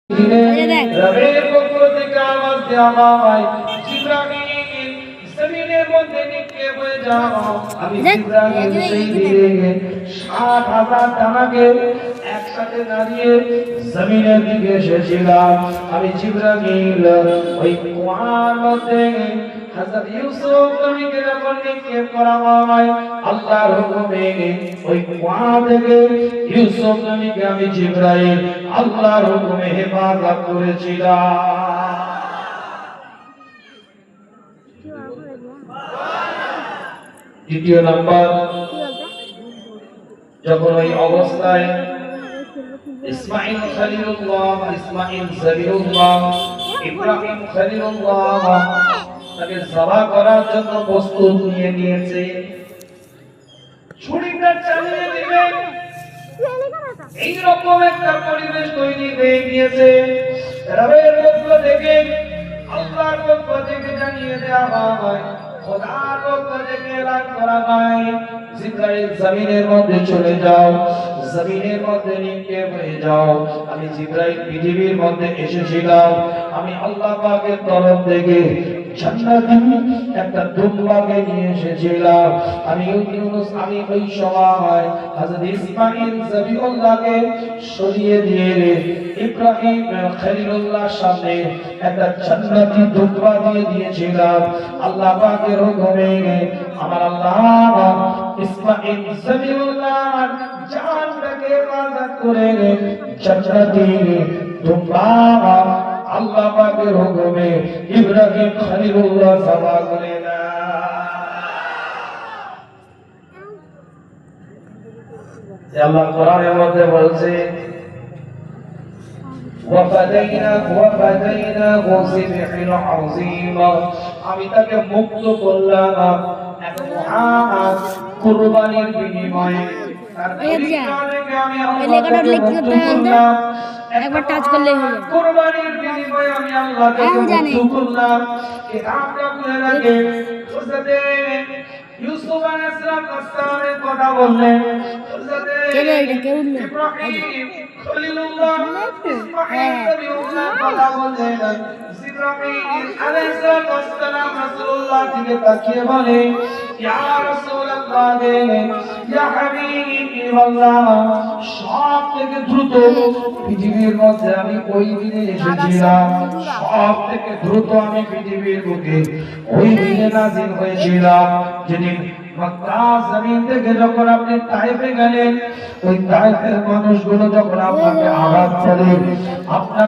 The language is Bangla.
রবের পক্ষ থেকে আওয়াজ দেওয়া হয়, জিবরাইল জমিনের মধ্যে নিক্ষেপ হয়ে যাও। আমি জিবরাইল সেই দিকে 60,000 ডানাকে একসাথে নাড়িয়ে জমিনের দিকে এসেছিলাম। আমি জিবরাইল ওই কুয়ার মধ্যে হযরত ইউসুফ নবীকে যখন নিক্ষেপ করা হয়, আল্লাহর হুকুমে ওই কুয়া থেকে ইউসুফ নবীকে আমি জিবরাইল আল্লাহর হুকুমে হেফাজত করেছিলাম। দ্বিতীয় নাম্বার, যখন ওই অবস্থায় ইসমাঈল খলিলুল্লাহ, ইসমাঈল জবিরুল্লাহ, ইব্রাহিম খলিলুল্লাহ তাকে জবাহ করার জন্য প্রস্তুত নিয়ে নিয়েছে, ছুরিটা চালিয়ে দিবে, এইরকম একটা পরিবেশ তৈরি হয়ে গিয়েছে। রবের পক্ষ থেকে, আল্লাহর পক্ষ থেকে জানিয়ে দেওয়া হয়, খোদার পক্ষ থেকে এলান করা হয়, জিবরাইল জমিনের মধ্যে চলে যাও, জমিনের মধ্যে নিক্ষেপ হয়ে যাও। আমি জিবরাইল পৃথিবীর মধ্যে এসেছিলাম, আমি আল্লাহ পাকের তরফ থেকে জান্নাতে একটা দুম্বাকে নিয়ে এসেছিলাম। আমি ওই সময় হযরত ইসমাঈল জবিউল্লাহকে সরিয়ে দিয়ে ইব্রাহিম খলিলুল্লাহর সামনে একটা জান্নাতি দুম্বা দিয়ে দিয়েছিলাম। আল্লাহ পাকের হুকুমে আমার আল্লাহ ইসমাঈল জবিউল্লাহর জানটাকে হেফাজত করে জান্নাতি দুম্বা আল্লাহ পাকের হুকুমে ইব্রাহিম খলিলুল্লাহ জবাহ করে না। আল্লাহ কোরআনের মধ্যে বলছে, আমি তাকে মুক্ত করলাম এক মহান কুরবানির বিনিময়ে। একবার টাচ করলে হয়ে যাবে। কুরবানির বিনিময়ে আমি আল্লাহ তাকে মুক্ত করলাম। কিতাবটা খুলে রাখে, হযরত ইউসুফ আলাইহিস সালামের কথা বললেন, হযরত ইব্রাহিম খলিলুল্লাহ ইসমাঈল নবীর কথা বললেন। ইব্রাহিম আলাইহিস সালাম রাসূলুল্লাহ দিকে তাকিয়ে বলে, ইয়া রাসূলুল্লাহ, ইয়া হাবিবাল্লাহ, সব থেকে দ্রুত পৃথিবীর মধ্যে আমি ওই দিনে এসেছিলাম, সব থেকে দ্রুত আমি পৃথিবীর বুকে ওই দিনে নাযিল হয়েছিলাম যেদিন মক্কা জমিন থেকে যখন আপনি তায়েফে গেলেন, ওই তায়েফের মানুষগুলো যখন আপনাকে আঘাত করে, আপনার